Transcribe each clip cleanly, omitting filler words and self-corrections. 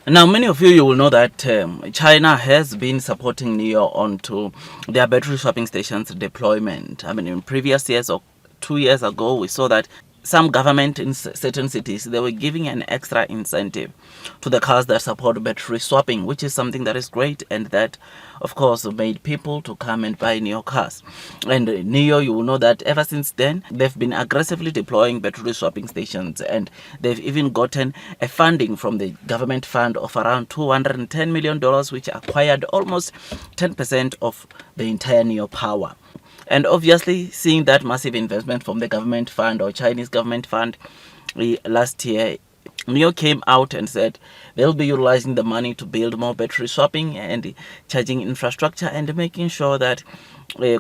Now, many of you will know that China has been supporting Nio onto their battery swapping stations deployment. I mean, in previous years or 2 years ago, we saw that some government in certain cities, they were giving an extra incentive to the cars that support battery swapping, which is something that is great, and that of course made people to come and buy Nio cars. And Nio, you will know that ever since then they've been aggressively deploying battery swapping stations, and they've even gotten a funding from the government fund of around $210 million, which acquired almost 10% of the entire Nio power. And obviously, seeing that massive investment from the government fund or Chinese government fund last year, Nio came out and said they'll be utilizing the money to build more battery swapping and charging infrastructure and making sure that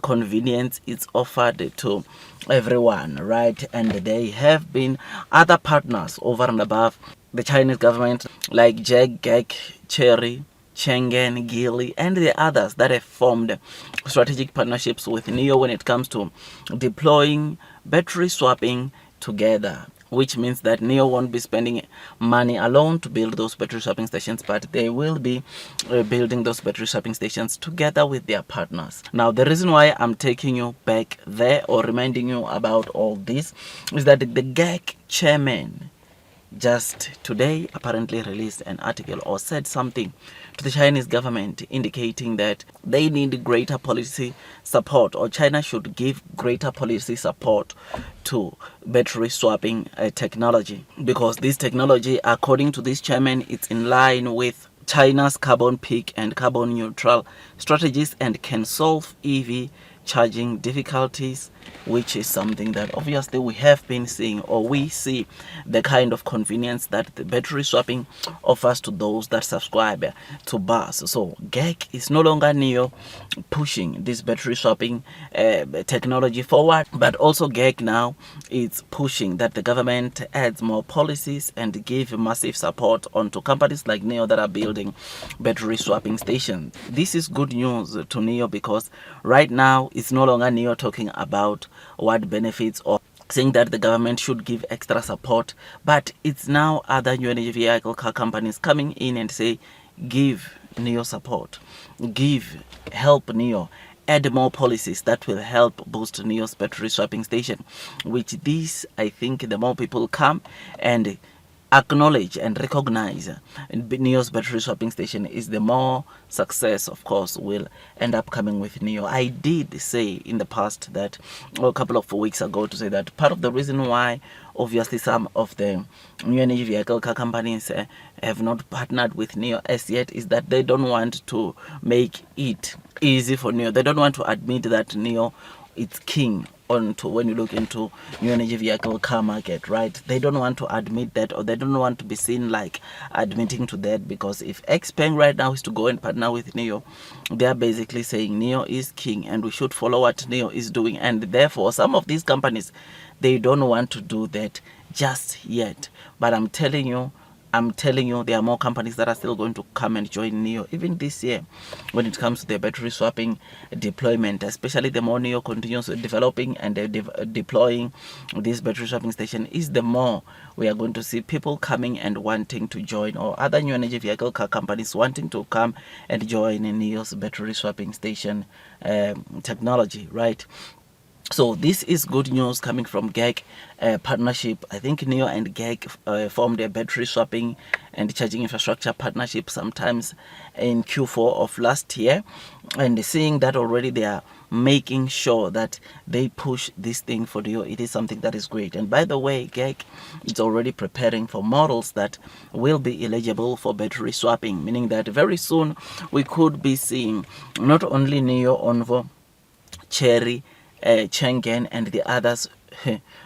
convenience is offered to everyone, right? And they have been other partners over and above the Chinese government like GAC, GAC, Cherry, Shenzhen, Geely, and the others that have formed strategic partnerships with Nio when it comes to deploying battery swapping together, which means that Nio won't be spending money alone to build those battery swapping stations, but they will be building those battery swapping stations together with their partners. Now, the reason why I'm taking you back there or reminding you about all this is that the GAC chairman just today apparently released an article or said something to the Chinese government indicating that they need greater policy support, or China should give greater policy support to battery swapping technology, because this technology, according to this chairman, it's in line with China's carbon peak and carbon neutral strategies and can solve EV charging difficulties, which is something that obviously we have been seeing, or we see the kind of convenience that the battery swapping offers to those that subscribe to bus. So GAC is no longer Nio pushing this battery swapping technology forward, but also GAC now is pushing that the government adds more policies and give massive support onto companies like Nio that are building battery swapping stations. This is good news to Nio, because right now it's no longer Nio talking about what benefits or saying that the government should give extra support, but it's now other new energy vehicle car companies coming in and say, give Nio support, help Nio, add more policies that will help boost Nio's battery swapping station, which this, I think, the more people come and acknowledge and recognize Nio's battery swapping station, is the more success, of course, will end up coming with Nio. I did say in the past that, or a couple of weeks ago, to say that part of the reason why obviously some of the new energy vehicle car companies have not partnered with Nio as yet is that they don't want to make it easy for Nio. They don't want to admit that Nio is king onto when you look into new energy vehicle car market, right? They don't want to admit that, or they don't want to be seen like admitting to that, because if XPeng right now is to go and partner with Nio, they are basically saying Nio is king and we should follow what Nio is doing, and therefore some of these companies, they don't want to do that just yet. But I'm telling you, there are more companies that are still going to come and join Nio even this year when it comes to the battery swapping deployment, especially the more Nio continues developing and deploying this battery swapping station, is the more we are going to see people coming and wanting to join, or other new energy vehicle car companies wanting to come and join Nio's battery swapping station technology, right? So this is good news coming from GAC partnership. I think Nio and GAC formed a battery swapping and charging infrastructure partnership sometimes in Q4 of last year, and seeing that already they are making sure that they push this thing for Nio, it is something that is great. And by the way, GAC is already preparing for models that will be eligible for battery swapping, meaning that very soon we could be seeing not only Nio, Onvo, Cherry, Shenzhen, and the others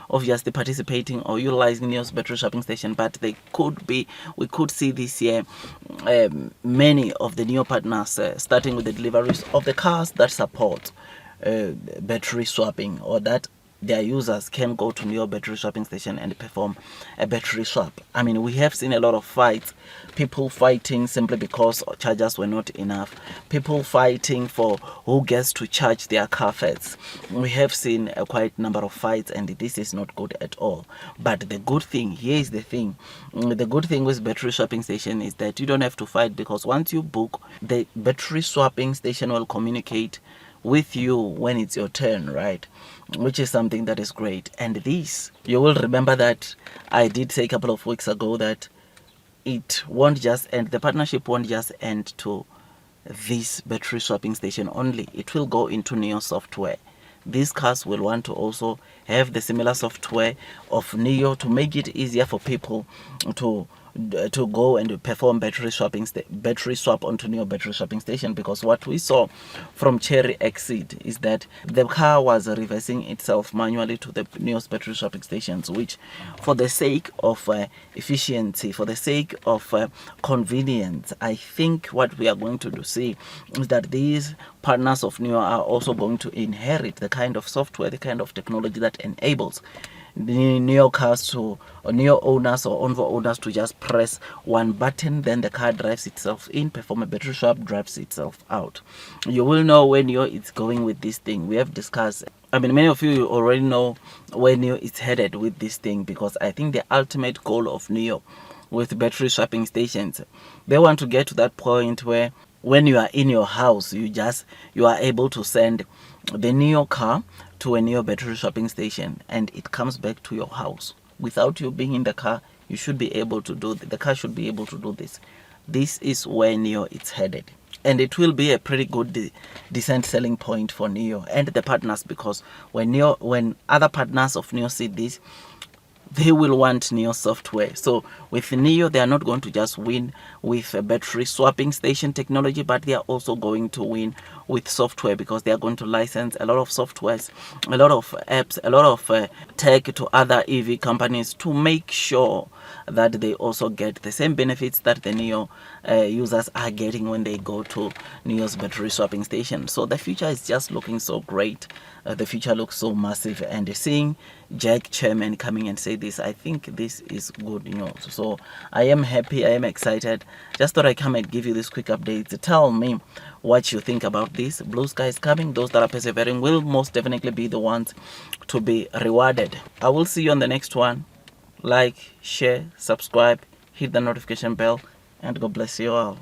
obviously participating or utilizing Nio's battery swapping station, but we could see this year many of the Nio partners starting with the deliveries of the cars that support battery swapping, or that their users can go to Nio battery swapping station and perform a battery swap. I mean, we have seen a lot of fights, people fighting simply because chargers were not enough, people fighting for who gets to charge their car first. We have seen a quite number of fights, and this is not good at all. But the good thing, here is the thing, the good thing with battery swapping station is that you don't have to fight, because once you book, the battery swapping station will communicate with you when it's your turn, right? Which is something that is great. And this, you will remember that I did say a couple of weeks ago that it won't just end, the partnership won't just end to this battery swapping station only. It will go into Nio software. These cars will want to also have the similar software of Nio to make it easier for people to go and perform battery swap onto Nio battery swapping station. Because what we saw from Cherry Exit is that the car was reversing itself manually to the Nio's battery swapping stations, which, for the sake of efficiency, for the sake of convenience, I think what we are going to see is that these partners of Nio are also going to inherit the kind of software, the kind of technology that enables the Nio cars to, or Nio owners or Onvo owners, to just press one button, then the car drives itself in, perform a battery swap, drives itself out. You will know where Nio is going with this thing. We have discussed, I mean, many of you already know where Nio is headed with this thing, because I think the ultimate goal of Nio with battery swapping stations, they want to get to that point where when you are in your house, you are able to send the Nio car to a Nio battery swapping station, and it comes back to your house without you being in the car. You should be able to do the car should be able to do this. This is where Nio is headed, and it will be a pretty good decent selling point for Nio and the partners, because when other partners of Nio see this, they will want Nio software. So with Nio, they are not going to just win with a battery swapping station technology, but they are also going to win with software, because they are going to license a lot of softwares, a lot of apps, a lot of tech to other EV companies, to make sure that they also get the same benefits that the Nio users are getting when they go to Nio's battery swapping station. So the future is just looking so great. The future looks so massive, and seeing GAC chairman coming and say this, I think this is good news. So I am happy, I am excited. Just thought I come and give you this quick update to tell me what you think about this. Blue sky is coming. Those that are persevering will most definitely be the ones to be rewarded. I will see you on the next one. Like, share, subscribe, hit the notification bell, and God bless you all.